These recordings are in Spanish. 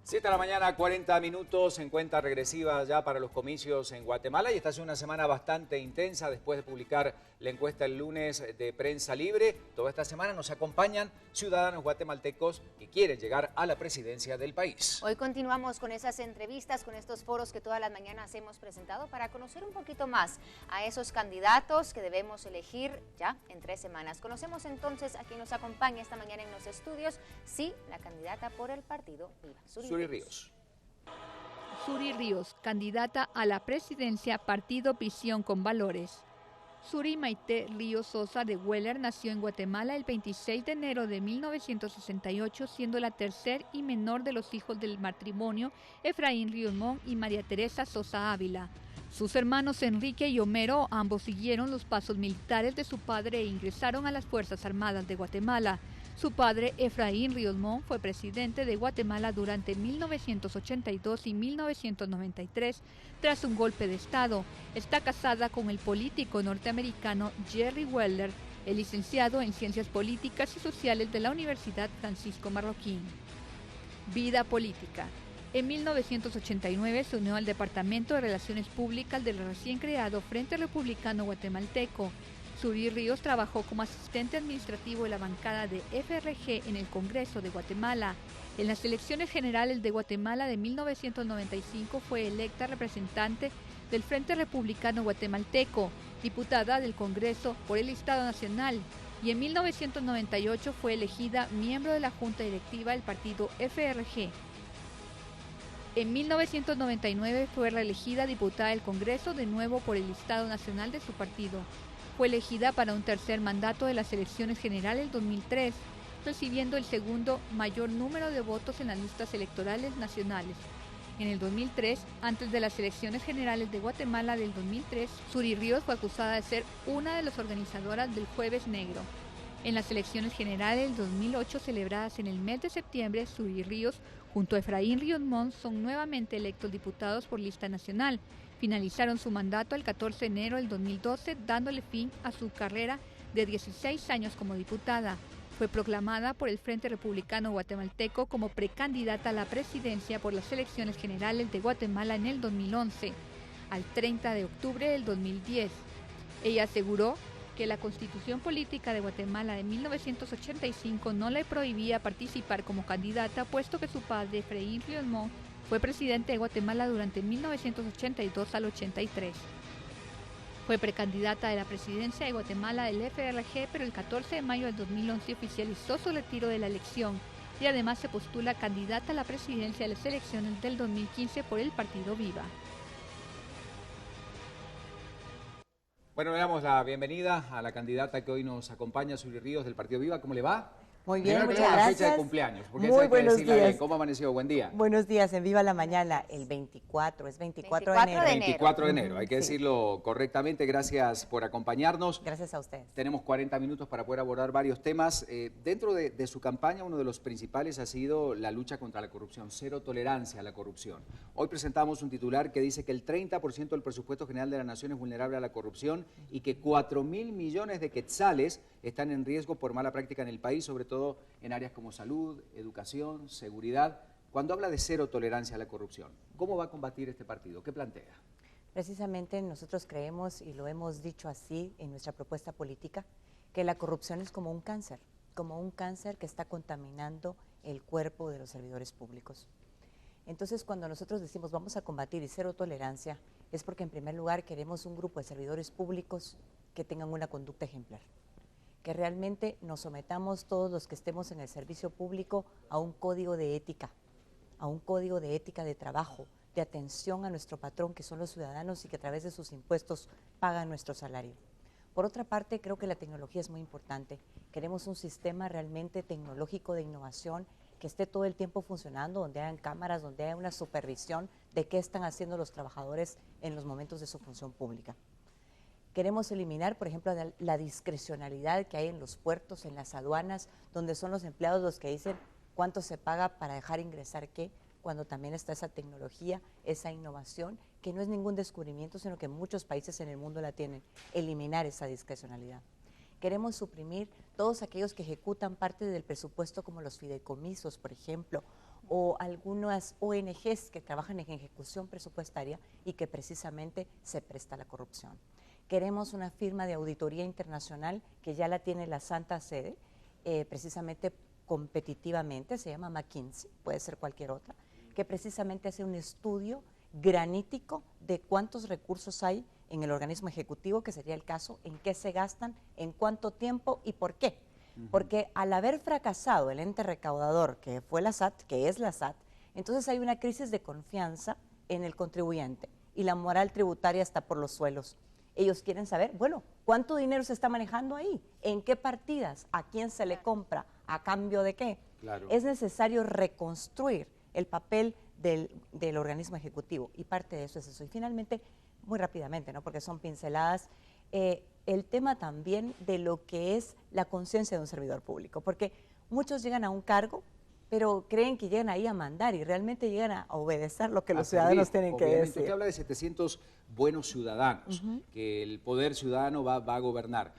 7 de la mañana, 40 minutos, en cuenta regresiva ya para los comicios en Guatemala, y esta es una semana bastante intensa después de publicar la encuesta el lunes de Prensa Libre. Toda esta semana nos acompañan ciudadanos guatemaltecos que quieren llegar a la presidencia del país. Hoy continuamos con esas entrevistas, con estos foros que todas las mañanas hemos presentado para conocer un poquito más a esos candidatos que debemos elegir ya en 3 semanas. Conocemos entonces a quien nos acompaña esta mañana en los estudios, sí, la candidata por el partido Viva, Suri Ríos. Suri Ríos, candidata a la presidencia Partido Visión con Valores. Suri Maite Ríos Sosa de Weller nació en Guatemala el 26 de enero de 1968, siendo la tercer y menor de los hijos del matrimonio Efraín Ríos Montt y María Teresa Sosa Ávila. Sus hermanos Enrique y Homero ambos siguieron los pasos militares de su padre e ingresaron a las Fuerzas Armadas de Guatemala. Su padre, Efraín Ríos Montt, fue presidente de Guatemala durante 1982 y 1993 tras un golpe de Estado. Está casada con el político norteamericano Jerry Weller, el licenciado en Ciencias Políticas y Sociales de la Universidad Francisco Marroquín. Vida política. En 1989 se unió al Departamento de Relaciones Públicas del recién creado Frente Republicano Guatemalteco. Suri Ríos trabajó como asistente administrativo de la bancada de FRG en el Congreso de Guatemala. En las elecciones generales de Guatemala de 1995 fue electa representante del Frente Republicano Guatemalteco, diputada del Congreso por el Estado Nacional, y en 1998 fue elegida miembro de la Junta Directiva del partido FRG. En 1999 fue reelegida diputada del Congreso de nuevo por el Estado Nacional de su partido. Fue elegida para un tercer mandato de las elecciones generales 2003, recibiendo el segundo mayor número de votos en las listas electorales nacionales. En el 2003, antes de las elecciones generales de Guatemala del 2003, Suri Ríos fue acusada de ser una de las organizadoras del Jueves Negro. En las elecciones generales del 2008 celebradas en el mes de septiembre, Suri Ríos junto a Efraín Ríos Montt son nuevamente electos diputados por lista nacional. Finalizaron su mandato el 14 de enero del 2012, dándole fin a su carrera de 16 años como diputada. Fue proclamada por el Frente Republicano Guatemalteco como precandidata a la presidencia por las elecciones generales de Guatemala en el 2011, al 30 de octubre del 2010. Ella aseguró que la Constitución Política de Guatemala de 1985 no le prohibía participar como candidata, puesto que su padre, Efraín Ríos Montt, fue presidente de Guatemala durante 1982 al 83. Fue precandidata de la presidencia de Guatemala del FRG, pero el 14 de mayo del 2011 oficializó su retiro de la elección y además se postula candidata a la presidencia de las elecciones del 2015 por el partido Viva. Bueno, le damos la bienvenida a la candidata que hoy nos acompaña, Suri Ríos, del partido Viva. ¿Cómo le va? Muy bien, Primero, muchas gracias. la fecha de cumpleaños, porque Muy hay que buenos decirla días. bien. ¿Cómo amaneció? Buen día. Buenos días, en Viva la Mañana, el 24, es 24 de enero. 24 de enero, hay que Sí. decirlo correctamente. Gracias por acompañarnos. Gracias a ustedes. Tenemos 40 minutos para poder abordar varios temas. Dentro de su campaña, uno de los principales ha sido la lucha contra la corrupción, cero tolerancia a la corrupción. Hoy presentamos un titular que dice que el 30% del presupuesto general de la nación es vulnerable a la corrupción y que 4.000 millones de quetzales están en riesgo por mala práctica en el país, sobre todo en áreas como salud, educación, seguridad. Cuando habla de cero tolerancia a la corrupción, ¿cómo va a combatir este partido? ¿Qué plantea? Precisamente nosotros creemos, y lo hemos dicho así en nuestra propuesta política, que la corrupción es como un cáncer que está contaminando el cuerpo de los servidores públicos. Entonces, cuando nosotros decimos vamos a combatir y cero tolerancia, es porque en primer lugar queremos un grupo de servidores públicos que tengan una conducta ejemplar, que realmente nos sometamos todos los que estemos en el servicio público a un código de ética, de trabajo, de atención a nuestro patrón, que son los ciudadanos y que a través de sus impuestos pagan nuestro salario. Por otra parte, creo que la tecnología es muy importante. Queremos un sistema realmente tecnológico de innovación que esté todo el tiempo funcionando, donde hayan cámaras, donde haya una supervisión de qué están haciendo los trabajadores en los momentos de su función pública. Queremos eliminar, por ejemplo, la discrecionalidad que hay en los puertos, en las aduanas, donde son los empleados los que dicen cuánto se paga para dejar ingresar qué, cuando también está esa tecnología, esa innovación, que no es ningún descubrimiento, sino que muchos países en el mundo la tienen, eliminar esa discrecionalidad. Queremos suprimir todos aquellos que ejecutan parte del presupuesto, como los fideicomisos, por ejemplo, o algunas ONGs que trabajan en ejecución presupuestaria y que precisamente se presta a la corrupción. Queremos una firma de auditoría internacional que ya la tiene la Santa Sede, precisamente competitivamente, se llama McKinsey, puede ser cualquier otra, que precisamente hace un estudio granítico de cuántos recursos hay en el organismo ejecutivo, que sería el caso, en qué se gastan, en cuánto tiempo y por qué. Porque al haber fracasado el ente recaudador, que fue la SAT, que es la SAT, entonces hay una crisis de confianza en el contribuyente y la moral tributaria está por los suelos. Ellos quieren saber, bueno, ¿cuánto dinero se está manejando ahí? ¿En qué partidas? ¿A quién se le compra? ¿A cambio de qué? Claro. Es necesario reconstruir el papel del organismo ejecutivo y parte de eso es eso. Y finalmente, muy rápidamente, ¿no? Porque son pinceladas, el tema también de lo que es la conciencia de un servidor público, porque muchos llegan a un cargo, pero creen que llegan ahí a mandar y realmente llegan a obedecer lo que los ciudadanos tienen que decir. Usted habla de 700 buenos ciudadanos, que el poder ciudadano va a gobernar.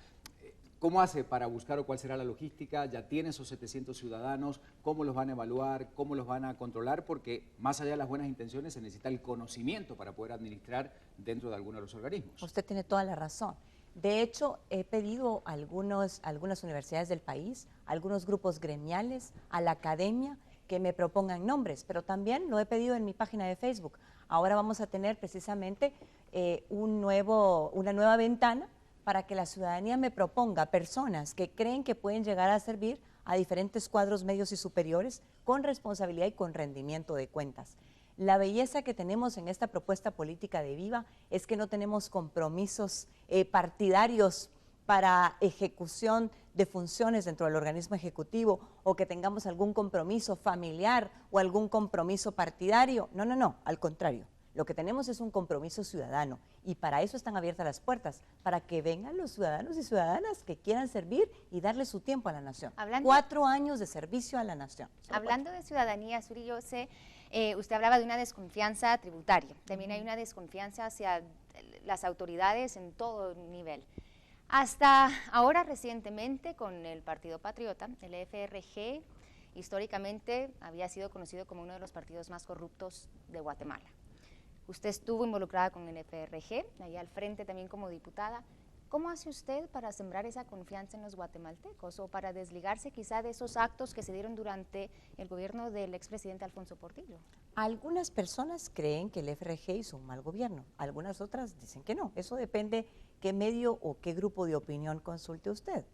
¿Cómo hace para buscar o cuál será la logística? ¿Ya tiene esos 700 ciudadanos? ¿Cómo los van a evaluar? ¿Cómo los van a controlar? Porque más allá de las buenas intenciones se necesita el conocimiento para poder administrar dentro de alguno de los organismos. Usted tiene toda la razón. De hecho, he pedido a algunas universidades del país, a algunos grupos gremiales, a la academia, que me propongan nombres, pero también lo he pedido en mi página de Facebook. Ahora vamos a tener precisamente una nueva ventana para que la ciudadanía me proponga personas que creen que pueden llegar a servir a diferentes cuadros medios y superiores con responsabilidad y con rendimiento de cuentas. La belleza que tenemos en esta propuesta política de Viva es que no tenemos compromisos partidarios para ejecución de funciones dentro del organismo ejecutivo o que tengamos algún compromiso familiar o algún compromiso partidario. No, no, no, al contrario. Lo que tenemos es un compromiso ciudadano y para eso están abiertas las puertas, para que vengan los ciudadanos y ciudadanas que quieran servir y darle su tiempo a la nación. 4 años de servicio a la nación. Hablando de ciudadanía, Suri, yo sé, usted hablaba de una desconfianza tributaria, también hay una desconfianza hacia las autoridades en todo nivel. Hasta ahora recientemente con el Partido Patriota, el FRG, históricamente había sido conocido como uno de los partidos más corruptos de Guatemala. Usted estuvo involucrada con el FRG, ahí al frente también como diputada. ¿Cómo hace usted para sembrar esa confianza en los guatemaltecos o para desligarse quizá de esos actos que se dieron durante el gobierno del expresidente Alfonso Portillo? Algunas personas creen que el FRG hizo un mal gobierno, algunas otras dicen que no. Eso depende qué medio o qué grupo de opinión consulte usted.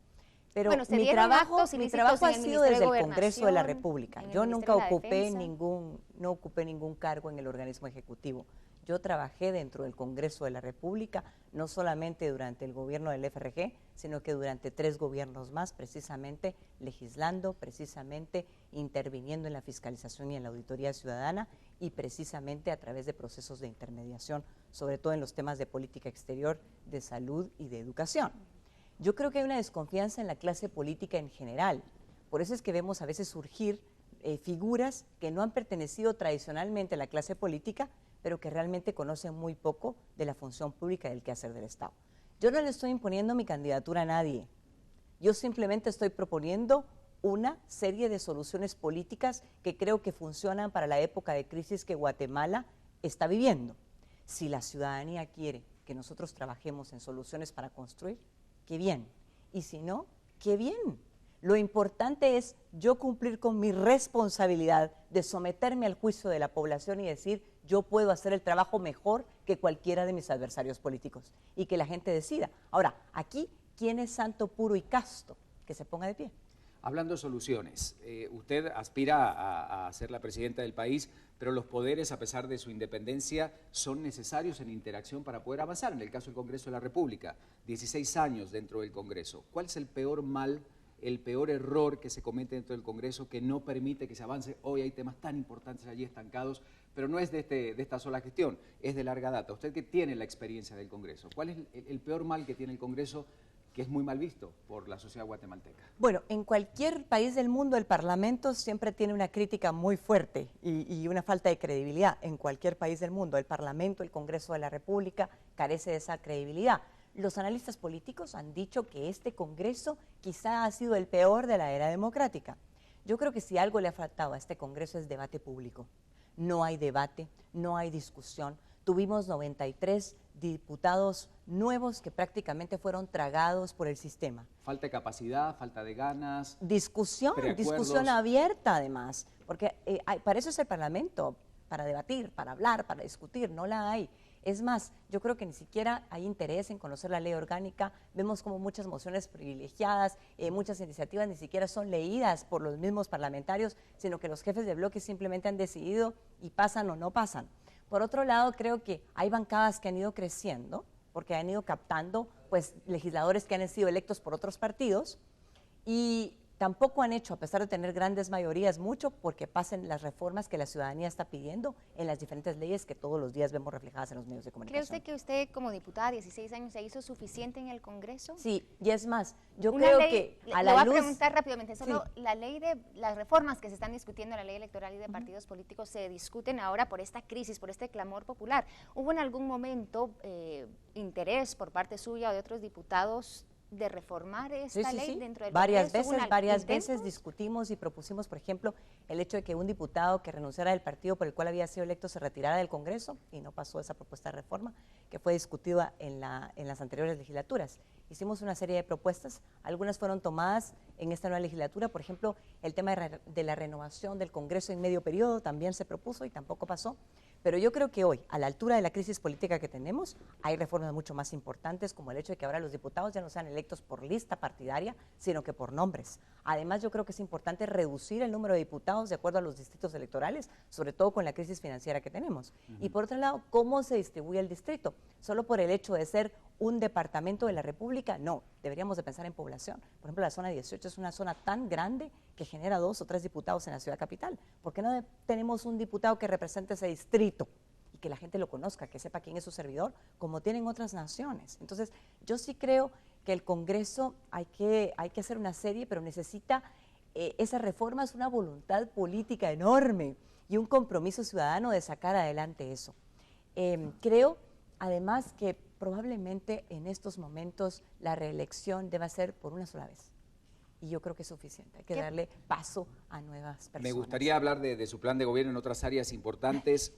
Pero bueno, mi trabajo ha sido desde el Congreso de la República. Yo nunca ocupé no ocupé ningún cargo en el organismo ejecutivo. Yo trabajé dentro del Congreso de la República, no solamente durante el gobierno del FRG, sino que durante 3 gobiernos más, precisamente legislando, precisamente interviniendo en la fiscalización y en la auditoría ciudadana y precisamente a través de procesos de intermediación, sobre todo en los temas de política exterior, de salud y de educación. Yo creo que hay una desconfianza en la clase política en general, por eso es que vemos a veces surgir figuras que no han pertenecido tradicionalmente a la clase política, pero que realmente conocen muy poco de la función pública y del quehacer del Estado. Yo no le estoy imponiendo mi candidatura a nadie, yo simplemente estoy proponiendo una serie de soluciones políticas que creo que funcionan para la época de crisis que Guatemala está viviendo. Si la ciudadanía quiere que nosotros trabajemos en soluciones para construir, qué bien, y si no, qué bien. Lo importante es yo cumplir con mi responsabilidad de someterme al juicio de la población y decir yo puedo hacer el trabajo mejor que cualquiera de mis adversarios políticos y que la gente decida. Ahora, aquí, ¿quién es santo, puro y casto? Que se ponga de pie. Hablando de soluciones, usted aspira a ser la presidenta del país, pero los poderes, a pesar de su independencia, son necesarios en interacción para poder avanzar. En el caso del Congreso de la República, 16 años dentro del Congreso. ¿Cuál es el peor mal, el peor error que se comete dentro del Congreso que no permite que se avance? Hoy hay temas tan importantes allí estancados, pero no es de esta sola gestión, es de larga data. Usted que tiene la experiencia del Congreso, ¿cuál es el peor mal que tiene el Congreso que es muy mal visto por la sociedad guatemalteca? Bueno, en cualquier país del mundo el Parlamento siempre tiene una crítica muy fuerte y una falta de credibilidad. En cualquier país del mundo, el Parlamento, el Congreso de la República carece de esa credibilidad. Los analistas políticos han dicho que este Congreso quizá ha sido el peor de la era democrática. Yo creo que si algo le ha faltado a este Congreso es debate público. No hay debate, no hay discusión. Tuvimos 93 diputados nuevos que prácticamente fueron tragados por el sistema. Falta de capacidad, falta de ganas. Discusión abierta además, porque para eso es el Parlamento, para debatir, para hablar, para discutir, no la hay. Es más, yo creo que ni siquiera hay interés en conocer la ley orgánica. Vemos como muchas mociones privilegiadas, muchas iniciativas ni siquiera son leídas por los mismos parlamentarios, sino que los jefes de bloque simplemente han decidido y pasan o no pasan. Por otro lado, creo que hay bancadas que han ido creciendo, porque han ido captando pues, legisladores que han sido electos por otros partidos y tampoco han hecho, a pesar de tener grandes mayorías, mucho porque pasen las reformas que la ciudadanía está pidiendo en las diferentes leyes que todos los días vemos reflejadas en los medios de comunicación. ¿Cree usted que usted como diputada de 16 años se hizo suficiente en el Congreso? Sí, y es más, yo creo que a la luz... Le voy a preguntar rápidamente, solo sí. La ley de las reformas que se están discutiendo en la ley electoral y de partidos políticos se discuten ahora por esta crisis, por este clamor popular. ¿Hubo en algún momento interés por parte suya o de otros diputados de reformar esta ley dentro del Congreso? Varias veces discutimos y propusimos, por ejemplo, el hecho de que un diputado que renunciara del partido por el cual había sido electo se retirara del Congreso, y no pasó esa propuesta de reforma, que fue discutida en las anteriores legislaturas. Hicimos una serie de propuestas, algunas fueron tomadas en esta nueva legislatura, por ejemplo, el tema de la renovación del Congreso en medio periodo también se propuso y tampoco pasó. Pero yo creo que hoy, a la altura de la crisis política que tenemos, hay reformas mucho más importantes, como el hecho de que ahora los diputados ya no sean electos por lista partidaria, sino que por nombres. Además, yo creo que es importante reducir el número de diputados de acuerdo a los distritos electorales, sobre todo con la crisis financiera que tenemos. Y por otro lado, ¿cómo se distribuye el distrito? ¿Solo por el hecho de ser un departamento de la República? No, deberíamos de pensar en población. Por ejemplo, la zona 18 es una zona tan grande que genera 2 o 3 diputados en la ciudad capital. ¿Por qué no tenemos un diputado que represente ese distrito y que la gente lo conozca, que sepa quién es su servidor, como tienen otras naciones? Entonces, yo sí creo que el Congreso hay que hacer una serie, pero necesita esas reformas, una voluntad política enorme y un compromiso ciudadano de sacar adelante eso. Creo, además, que probablemente en estos momentos la reelección deba ser por una sola vez. Y yo creo que es suficiente, hay que darle paso a nuevas personas. Me gustaría hablar de su plan de gobierno en otras áreas importantes.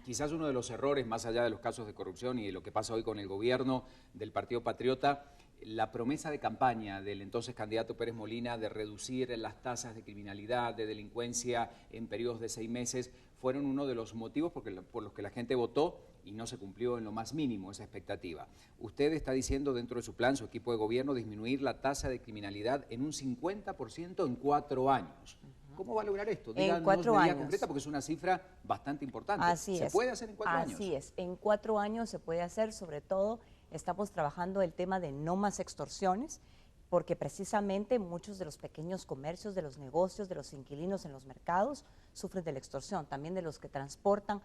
Quizás uno de los errores, más allá de los casos de corrupción y de lo que pasa hoy con el gobierno del Partido Patriota, la promesa de campaña del entonces candidato Pérez Molina de reducir las tasas de criminalidad, de delincuencia en periodos de 6 meses, fueron uno de los motivos por los que la gente votó y no se cumplió en lo más mínimo esa expectativa. Usted está diciendo dentro de su plan, su equipo de gobierno, disminuir la tasa de criminalidad en un 50% en 4 años. ¿Cómo va a lograr esto? En 4 años. Concreta, porque es una cifra bastante importante. Así ¿Se puede hacer en 4 años? Así es, en 4 años se puede hacer, sobre todo estamos trabajando el tema de no más extorsiones, porque precisamente muchos de los pequeños comercios, de los negocios, de los inquilinos en los mercados sufren de la extorsión, también de los que transportan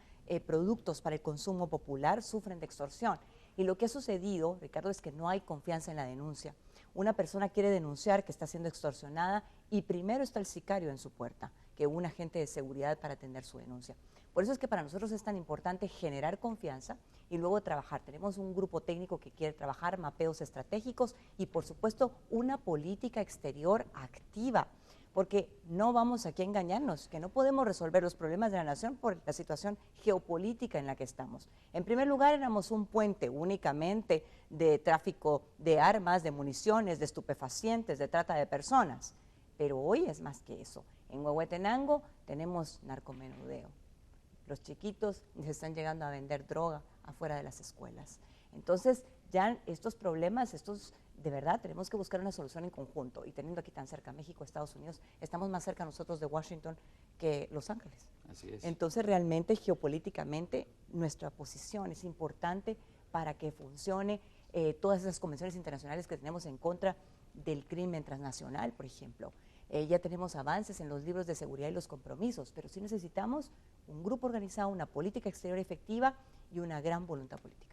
productos para el consumo popular sufren de extorsión. Y lo que ha sucedido, Ricardo, es que no hay confianza en la denuncia. Una persona quiere denunciar que está siendo extorsionada y primero está el sicario en su puerta que un agente de seguridad para atender su denuncia. Por eso es que para nosotros es tan importante generar confianza y luego trabajar. Tenemos un grupo técnico que quiere trabajar mapeos estratégicos y, por supuesto, una política exterior activa, porque no vamos aquí a engañarnos, que no podemos resolver los problemas de la nación por la situación geopolítica en la que estamos. En primer lugar, éramos un puente únicamente de tráfico de armas, de municiones, de estupefacientes, de trata de personas, pero hoy es más que eso. En Huehuetenango tenemos narcomenudeo. Los chiquitos les están llegando a vender droga afuera de las escuelas. Entonces, ya estos problemas, de verdad, tenemos que buscar una solución en conjunto. Y teniendo aquí tan cerca México, Estados Unidos, estamos más cerca nosotros de Washington que Los Ángeles. Así es. Entonces, realmente, geopolíticamente, nuestra posición es importante para que funcione todas esas convenciones internacionales que tenemos en contra del crimen transnacional, por ejemplo. Ya tenemos avances en los libros de seguridad y los compromisos, pero sí necesitamos un grupo organizado, una política exterior efectiva y una gran voluntad política.